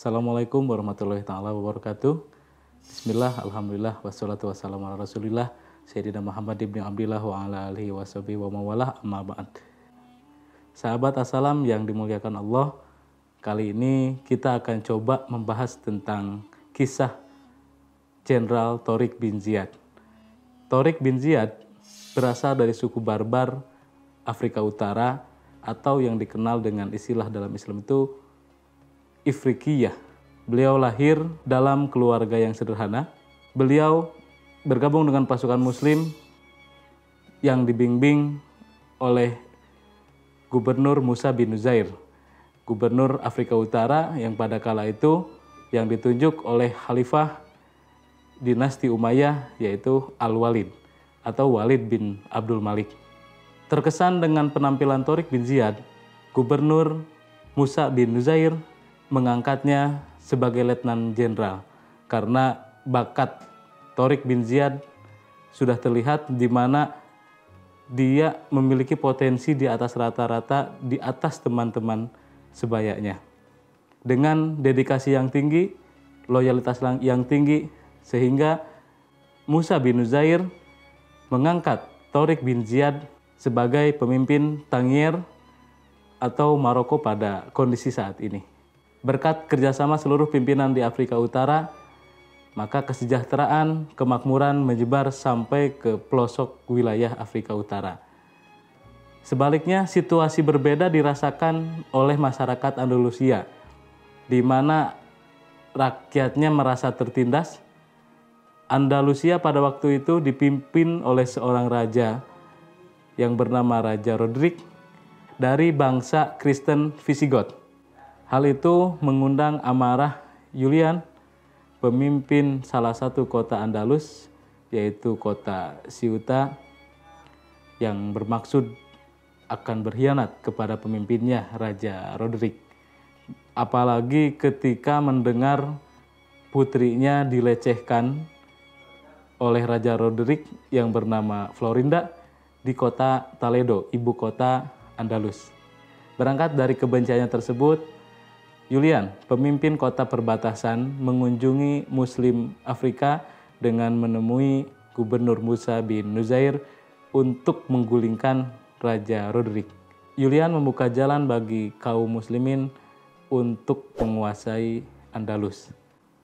Assalamualaikum warahmatullahi taala wabarakatuh. Bismillah, alhamdulillah, wassalatu wassalamu ala rasulillah Sayyidina Muhammad ibn Abdillah wa ala alihi wa sahbihi wa mawalah amma ba'd. Sahabat assalam yang dimuliakan Allah, kali ini kita akan coba membahas tentang kisah Jenderal Tariq bin Ziyad. Tariq bin Ziyad berasal dari suku Barbar Afrika Utara atau yang dikenal dengan istilah dalam Islam itu Ifrikiyah. Beliau lahir dalam keluarga yang sederhana. Beliau bergabung dengan pasukan muslim yang dibimbing oleh Gubernur Musa bin Nuzair, gubernur Afrika Utara yang pada kala itu yang ditunjuk oleh Khalifah dinasti Umayyah yaitu Al-Walid atau Walid bin Abdul Malik. Terkesan dengan penampilan Tariq bin Ziyad, Gubernur Musa bin Nuzair mengangkatnya sebagai letnan jenderal karena bakat Tariq bin Ziyad sudah terlihat di mana dia memiliki potensi di atas rata-rata di atas teman-teman sebayanya. Dengan dedikasi yang tinggi, loyalitas yang tinggi, sehingga Musa bin Nuzair mengangkat Tariq bin Ziyad sebagai pemimpin Tangier atau Maroko pada kondisi saat ini. Berkat kerjasama seluruh pimpinan di Afrika Utara, maka kesejahteraan, kemakmuran menyebar sampai ke pelosok wilayah Afrika Utara. Sebaliknya, situasi berbeda dirasakan oleh masyarakat Andalusia, di mana rakyatnya merasa tertindas. Andalusia pada waktu itu dipimpin oleh seorang raja yang bernama Raja Roderick dari bangsa Kristen Visigoth. Hal itu mengundang amarah Julian, pemimpin salah satu kota Andalus, yaitu kota Ceuta, yang bermaksud akan berkhianat kepada pemimpinnya, Raja Roderick. Apalagi ketika mendengar putrinya dilecehkan oleh Raja Roderick yang bernama Florinda di kota Toledo, ibu kota Andalus. Berangkat dari kebenciannya tersebut, Julian, pemimpin kota perbatasan, mengunjungi Muslim Afrika dengan menemui Gubernur Musa bin Nuzair untuk menggulingkan Raja Roderick. Julian membuka jalan bagi kaum muslimin untuk menguasai Andalus.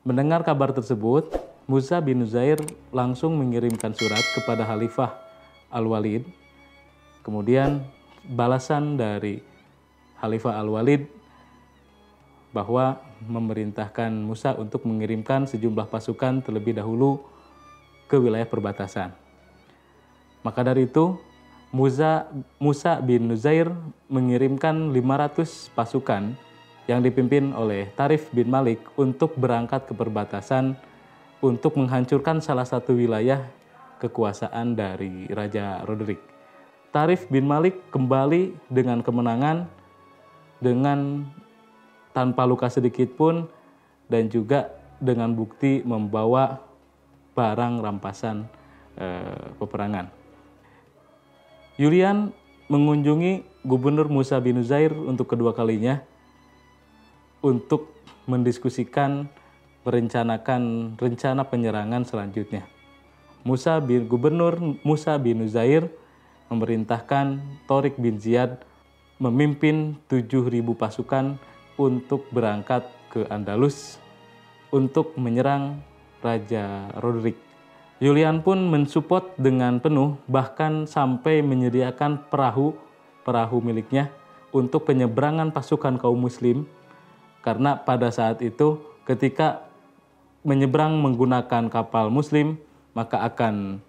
Mendengar kabar tersebut, Musa bin Nuzair langsung mengirimkan surat kepada Khalifah Al-Walid. Kemudian balasan dari Khalifah Al-Walid bahwa memerintahkan Musa untuk mengirimkan sejumlah pasukan terlebih dahulu ke wilayah perbatasan. Maka dari itu, Musa bin Nuzair mengirimkan 500 pasukan yang dipimpin oleh Tarif bin Malik untuk berangkat ke perbatasan untuk menghancurkan salah satu wilayah kekuasaan dari Raja Roderick. Tarif bin Malik kembali dengan kemenangan, dengan tanpa luka sedikit pun, dan juga dengan bukti membawa barang rampasan peperangan. Julian mengunjungi Gubernur Musa bin Nuzair untuk kedua kalinya untuk mendiskusikan merencanakan rencana penyerangan selanjutnya. Gubernur Musa bin Nuzair memerintahkan Tariq bin Ziyad memimpin 7.000 pasukan untuk berangkat ke Andalus untuk menyerang Raja Roderick. Julian pun mensupport dengan penuh, bahkan sampai menyediakan perahu miliknya untuk penyeberangan pasukan kaum muslim, karena pada saat itu ketika menyeberang menggunakan kapal muslim maka akan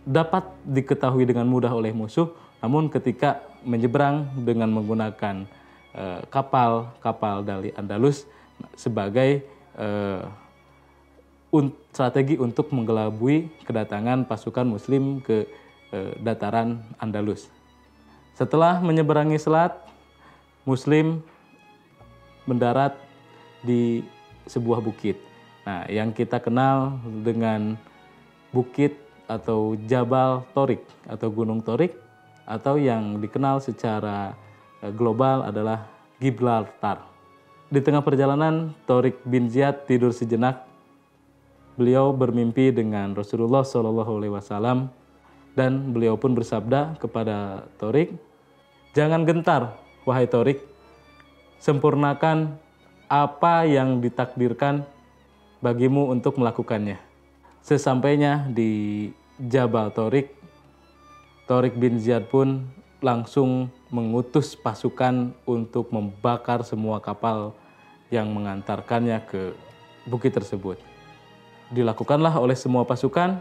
dapat diketahui dengan mudah oleh musuh, namun ketika menyeberang dengan menggunakan kapal dari Andalus sebagai strategi untuk mengelabui kedatangan pasukan muslim ke dataran Andalus. Setelah menyeberangi selat, muslim mendarat di sebuah bukit. Nah, yang kita kenal dengan bukit atau Jabal Tariq atau Gunung Tariq, atau yang dikenal secara global adalah Gibraltar. Di tengah perjalanan, Tharik bin Ziyad tidur sejenak. Beliau bermimpi dengan Rasulullah SAW dan beliau pun bersabda kepada Tharik, "Jangan gentar, wahai Tharik, sempurnakan apa yang ditakdirkan bagimu untuk melakukannya." Sesampainya di Jabal Tharik, Tharik bin Ziyad pun langsung mengutus pasukan untuk membakar semua kapal yang mengantarkannya ke bukit tersebut. Dilakukanlah oleh semua pasukan,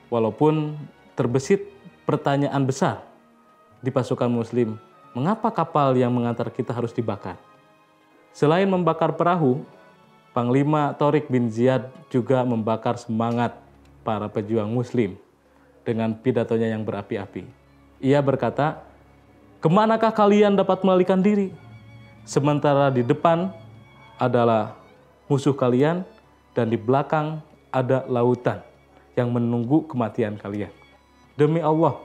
walaupun terbesit pertanyaan besar di pasukan Muslim, mengapa kapal yang mengantar kita harus dibakar? Selain membakar perahu, Panglima Tharik bin Ziyad juga membakar semangat para pejuang Muslim dengan pidatonya yang berapi-api. Ia berkata, "Kemanakah kalian dapat melarikan diri? Sementara di depan adalah musuh kalian dan di belakang ada lautan yang menunggu kematian kalian. Demi Allah,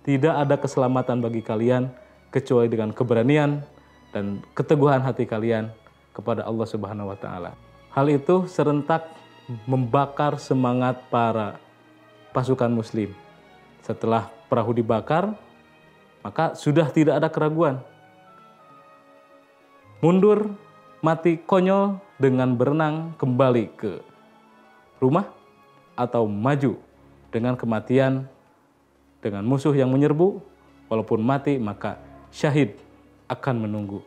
tidak ada keselamatan bagi kalian kecuali dengan keberanian dan keteguhan hati kalian kepada Allah Subhanahu wa taala." Hal itu serentak membakar semangat para pasukan Muslim. Setelah perahu dibakar, maka sudah tidak ada keraguan. Mundur, mati konyol dengan berenang kembali ke rumah, atau maju dengan kematian dengan musuh yang menyerbu, walaupun mati maka syahid akan menunggu.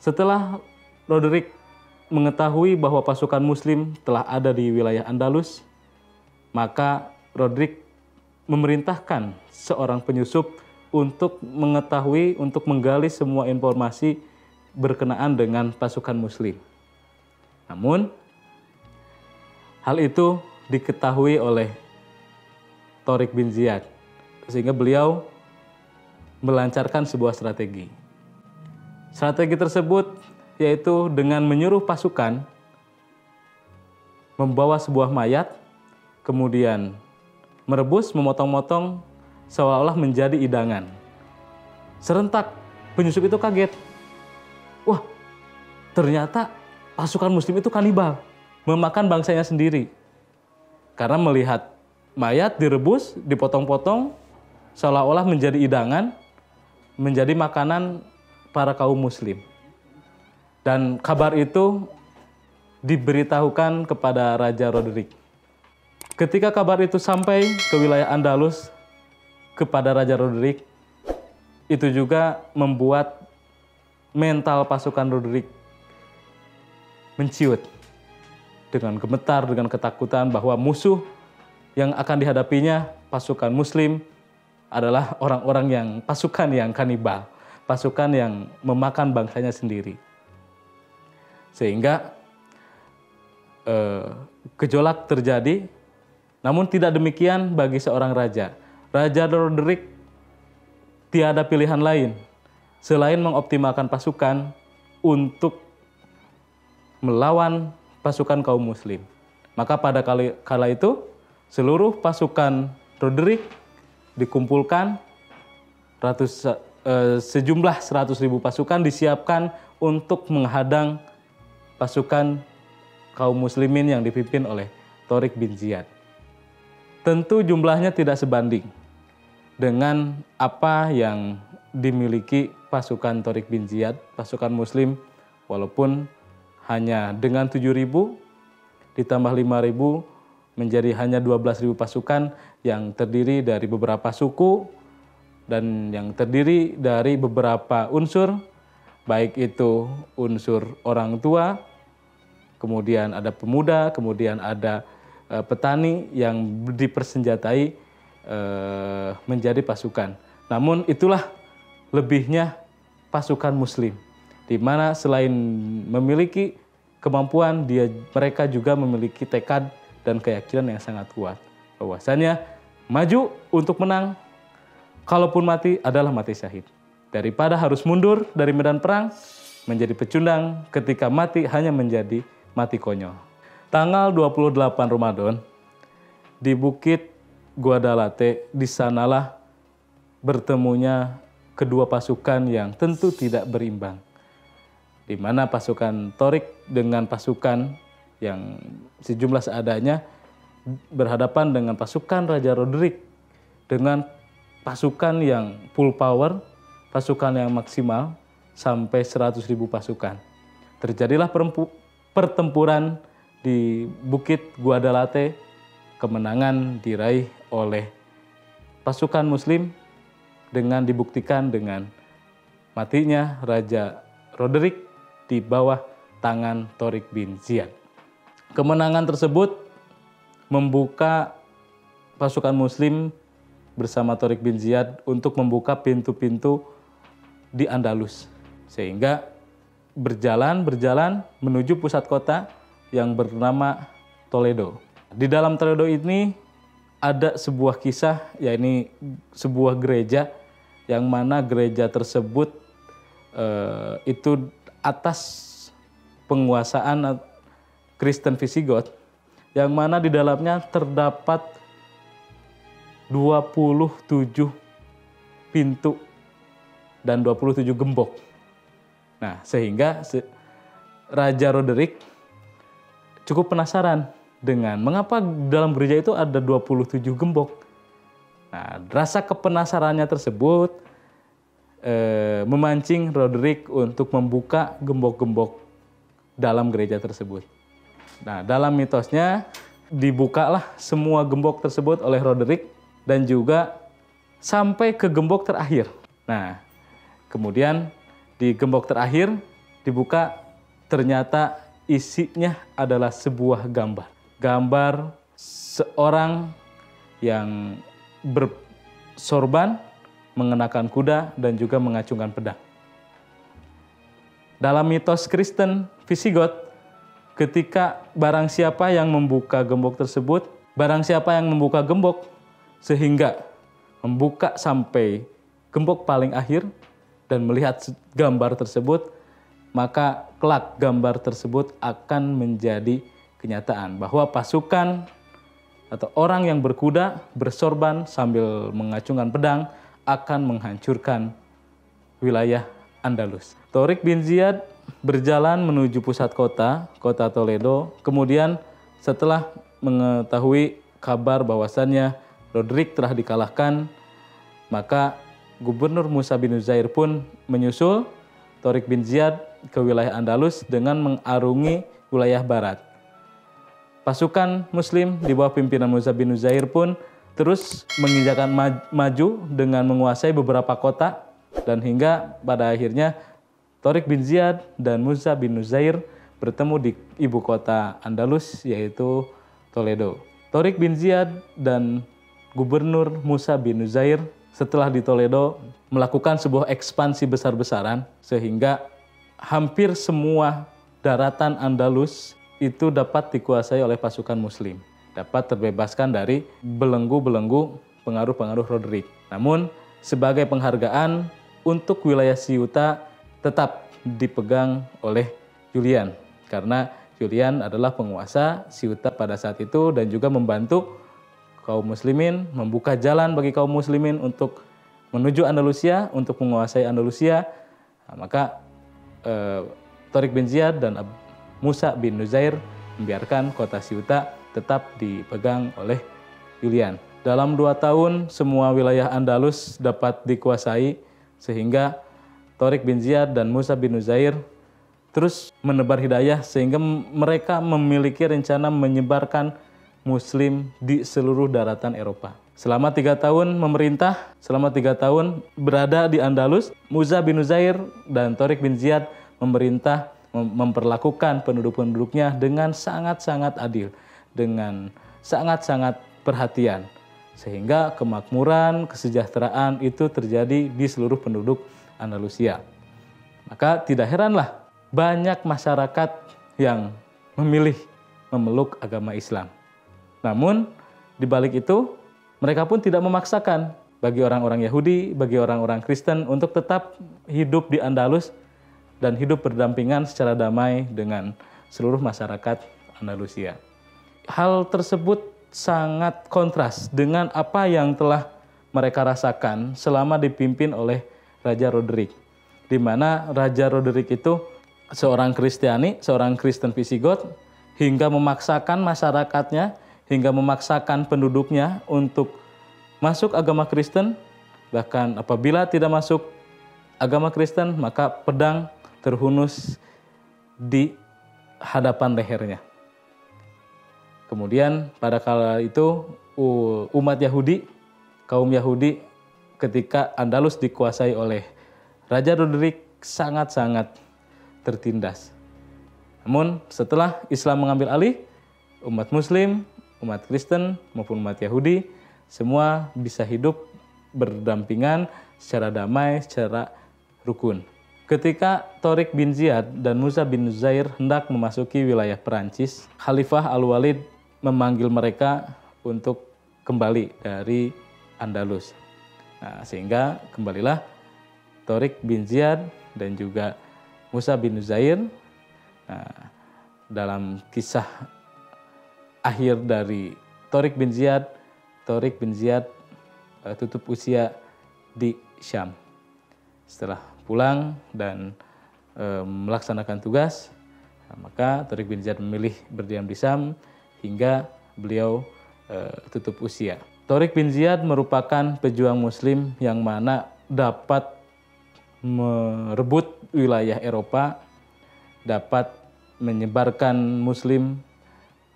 Setelah Roderick mengetahui bahwa pasukan Muslim telah ada di wilayah Andalus, maka Roderick memerintahkan seorang penyusup untuk mengetahui, untuk menggali semua informasi berkenaan dengan pasukan Muslim. Namun, hal itu diketahui oleh Tharik bin Ziyad, sehingga beliau melancarkan sebuah strategi. Strategi tersebut yaitu dengan menyuruh pasukan membawa sebuah mayat, kemudian merebus, memotong-motong seolah-olah menjadi hidangan. Serentak penyusup itu kaget. Wah, ternyata pasukan Muslim itu kanibal, memakan bangsanya sendiri. Karena melihat mayat direbus, dipotong-potong, seolah-olah menjadi hidangan, menjadi makanan para kaum Muslim. Dan kabar itu diberitahukan kepada Raja Roderick. Ketika kabar itu sampai ke wilayah Andalus kepada Raja Roderick, itu juga membuat mental pasukan Roderick menciut dengan gemetar, dengan ketakutan bahwa musuh yang akan dihadapinya pasukan Muslim adalah orang-orang yang pasukan yang kanibal, pasukan yang memakan bangsanya sendiri. Sehingga gejolak terjadi, namun tidak demikian bagi seorang raja. Raja Roderick tiada pilihan lain selain mengoptimalkan pasukan untuk melawan pasukan kaum Muslim. Maka pada kala itu seluruh pasukan Roderick dikumpulkan, sejumlah 100.000 pasukan disiapkan untuk menghadang pasukan kaum Muslimin yang dipimpin oleh Tharik bin Ziyad. Tentu jumlahnya tidak sebanding dengan apa yang dimiliki pasukan Tharik bin Ziyad, pasukan Muslim, walaupun hanya dengan 7.000 ditambah 5.000 menjadi hanya 12.000 pasukan yang terdiri dari beberapa suku dan yang terdiri dari beberapa unsur, baik itu unsur orang tua, kemudian ada pemuda, kemudian ada petani yang dipersenjatai menjadi pasukan. Namun itulah lebihnya pasukan Muslim, di mana selain memiliki kemampuan, mereka juga memiliki tekad dan keyakinan yang sangat kuat bahwasanya maju untuk menang, kalaupun mati adalah mati syahid. Daripada harus mundur dari medan perang menjadi pecundang, ketika mati hanya menjadi mati konyol. Tanggal 28 Ramadan di Bukit Guadalate, di sanalah bertemunya kedua pasukan yang tentu tidak berimbang. di mana pasukan Torik dengan pasukan yang sejumlah seadanya berhadapan dengan pasukan Raja Roderick dengan pasukan yang full power, pasukan yang maksimal sampai 100.000 pasukan. Terjadilah pertempuran di Bukit Guadalate, kemenangan diraih oleh pasukan Muslim dengan dibuktikan dengan matinya Raja Roderick di bawah tangan Torik bin Ziyad. Kemenangan tersebut membuka pasukan Muslim bersama Torik bin Ziyad untuk membuka pintu-pintu di Andalus, sehingga berjalan menuju pusat kota yang bernama Toledo. Di dalam Toledo ini ada sebuah kisah, yakni sebuah gereja yang mana gereja tersebut itu atas penguasaan Kristen Visigoth, yang mana di dalamnya terdapat 27 pintu dan 27 gembok. Nah, sehingga Raja Roderick cukup penasaran dengan mengapa dalam gereja itu ada 27 gembok. Nah, rasa kepenasarannya tersebut memancing Roderick untuk membuka gembok-gembok dalam gereja tersebut. Nah, dalam mitosnya dibukalah semua gembok tersebut oleh Roderick dan juga sampai ke gembok terakhir. Nah, kemudian di gembok terakhir dibuka, ternyata isinya adalah sebuah gambar. Gambar seorang yang bersorban, mengenakan kuda dan juga mengacungkan pedang. Dalam mitos Kristen Visigoth, ketika barang siapa yang membuka gembok tersebut, barang siapa yang membuka gembok sehingga membuka sampai gembok paling akhir dan melihat gambar tersebut, maka kelak gambar tersebut akan menjadi kenyataan bahwa pasukan atau orang yang berkuda bersorban sambil mengacungkan pedang akan menghancurkan wilayah Andalus. Torik bin Ziyad berjalan menuju pusat kota Toledo. Kemudian setelah mengetahui kabar bahwasannya Roderick telah dikalahkan, maka Gubernur Musa bin Nuzair pun menyusul Torik bin Ziyad ke wilayah Andalus dengan mengarungi wilayah barat. Pasukan Muslim di bawah pimpinan Musa bin Nuzair pun terus menginjakan maju dengan menguasai beberapa kota, dan hingga pada akhirnya Torik bin Ziyad dan Musa bin Nuzair bertemu di ibu kota Andalus, yaitu Toledo. Torik bin Ziyad dan Gubernur Musa bin Nuzair setelah di Toledo melakukan sebuah ekspansi besar-besaran sehingga hampir semua daratan Andalus itu dapat dikuasai oleh pasukan Muslim, dapat terbebaskan dari belenggu-belenggu pengaruh-pengaruh Roderick. Namun sebagai penghargaan untuk wilayah Ceuta tetap dipegang oleh Julian, karena Julian adalah penguasa Ceuta pada saat itu dan juga membantu kaum muslimin, membuka jalan bagi kaum muslimin untuk menuju Andalusia, untuk menguasai Andalusia. Nah, maka Torik bin Ziyad dan Musa bin Nuzair membiarkan kota Ceuta tetap dipegang oleh Julian. Dalam 2 tahun semua wilayah Andalus dapat dikuasai, sehingga Torik bin Ziyad dan Musa bin Nuzair terus menebar hidayah sehingga mereka memiliki rencana menyebarkan Muslim di seluruh daratan Eropa. Selama 3 tahun memerintah, selama 3 tahun berada di Andalus, Musa bin Nuzair dan Torik bin Ziyad memerintah memperlakukan penduduk-penduduknya dengan sangat-sangat adil, dengan sangat-sangat perhatian, sehingga kemakmuran, kesejahteraan itu terjadi di seluruh penduduk Andalusia. Maka tidak heranlah banyak masyarakat yang memilih memeluk agama Islam. Namun di balik itu mereka pun tidak memaksakan bagi orang-orang Yahudi, bagi orang-orang Kristen untuk tetap hidup di Andalus dan hidup berdampingan secara damai dengan seluruh masyarakat Andalusia. Hal tersebut sangat kontras dengan apa yang telah mereka rasakan selama dipimpin oleh Raja Roderick, di mana Raja Roderick itu seorang Kristiani, seorang Kristen Visigoth, hingga memaksakan masyarakatnya, hingga memaksakan penduduknya untuk masuk agama Kristen. Bahkan apabila tidak masuk agama Kristen, maka pedang terhunus di hadapan lehernya. Kemudian pada kala itu umat Yahudi, kaum Yahudi ketika Andalus dikuasai oleh Raja Roderick sangat-sangat tertindas. Namun setelah Islam mengambil alih, umat Muslim, umat Kristen maupun umat Yahudi semua bisa hidup berdampingan secara damai, secara rukun. Ketika Tariq bin Ziyad dan Musa bin Nuzair hendak memasuki wilayah Perancis, Khalifah Al-Walid memanggil mereka untuk kembali dari Andalus. Nah, sehingga kembalilah Tariq bin Ziyad dan juga Musa bin Nuzair. Nah, dalam kisah akhir dari Tariq bin Ziyad tutup usia di Syam. Setelah pulang dan melaksanakan tugas, maka Tariq bin Ziyad memilih berdiam di Syam hingga beliau tutup usia. Tariq bin Ziyad merupakan pejuang Muslim yang mana dapat merebut wilayah Eropa, dapat menyebarkan Muslim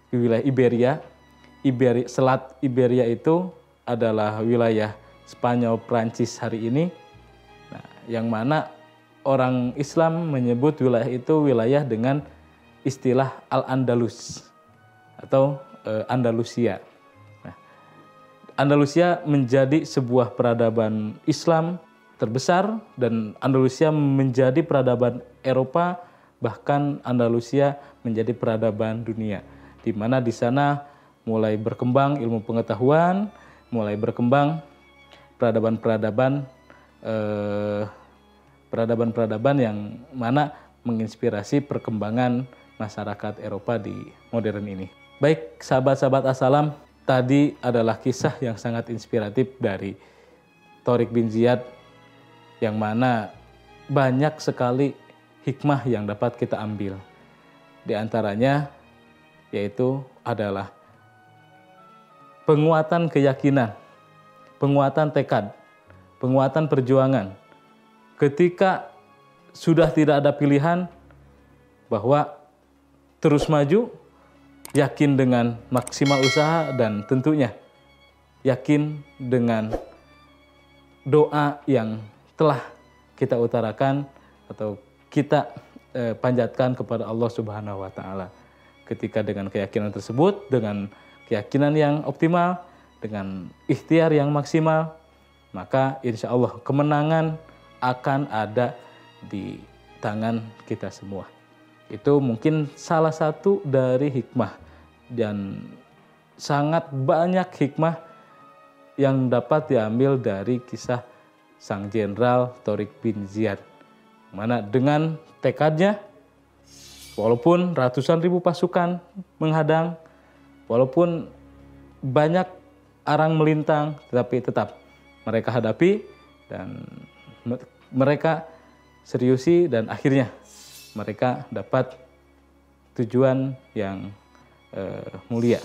di wilayah Iberia. Selat Iberia itu adalah wilayah Spanyol, Prancis hari ini. Nah, yang mana orang Islam menyebut wilayah itu wilayah dengan istilah Al-Andalus atau Andalusia. Nah, Andalusia menjadi sebuah peradaban Islam terbesar dan Andalusia menjadi peradaban Eropa, bahkan Andalusia menjadi peradaban dunia, di mana di sana mulai berkembang ilmu pengetahuan, mulai berkembang peradaban-peradaban yang mana menginspirasi perkembangan masyarakat Eropa di modern ini. Baik, sahabat-sahabat Assalam, tadi adalah kisah yang sangat inspiratif dari Tariq bin Ziyad, yang mana banyak sekali hikmah yang dapat kita ambil. Di antaranya yaitu adalah penguatan keyakinan, penguatan tekad, penguatan perjuangan. Ketika sudah tidak ada pilihan, bahwa terus maju, yakin dengan maksimal usaha, dan tentunya yakin dengan doa yang telah kita utarakan atau kita panjatkan kepada Allah Subhanahu wa Ta'ala. Ketika dengan keyakinan tersebut, dengan keyakinan yang optimal, dengan ikhtiar yang maksimal, maka insya Allah kemenangan akan ada di tangan kita semua. Itu mungkin salah satu dari hikmah, dan sangat banyak hikmah yang dapat diambil dari kisah sang jenderal Tariq bin Ziyad, mana dengan tekadnya, walaupun ratusan ribu pasukan menghadang, walaupun banyak arang melintang, tetapi tetap mereka hadapi dan mereka seriusi, dan akhirnya mereka dapat tujuan yang mulia.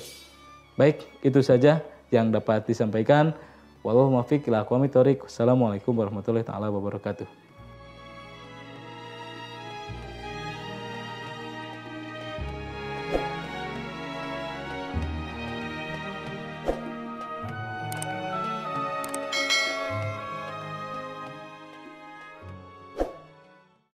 Baik, itu saja yang dapat disampaikan. Wallahu muwaffiq ila aqwamit thoriq. Wassalamualaikum warahmatullahi taala wabarakatuh.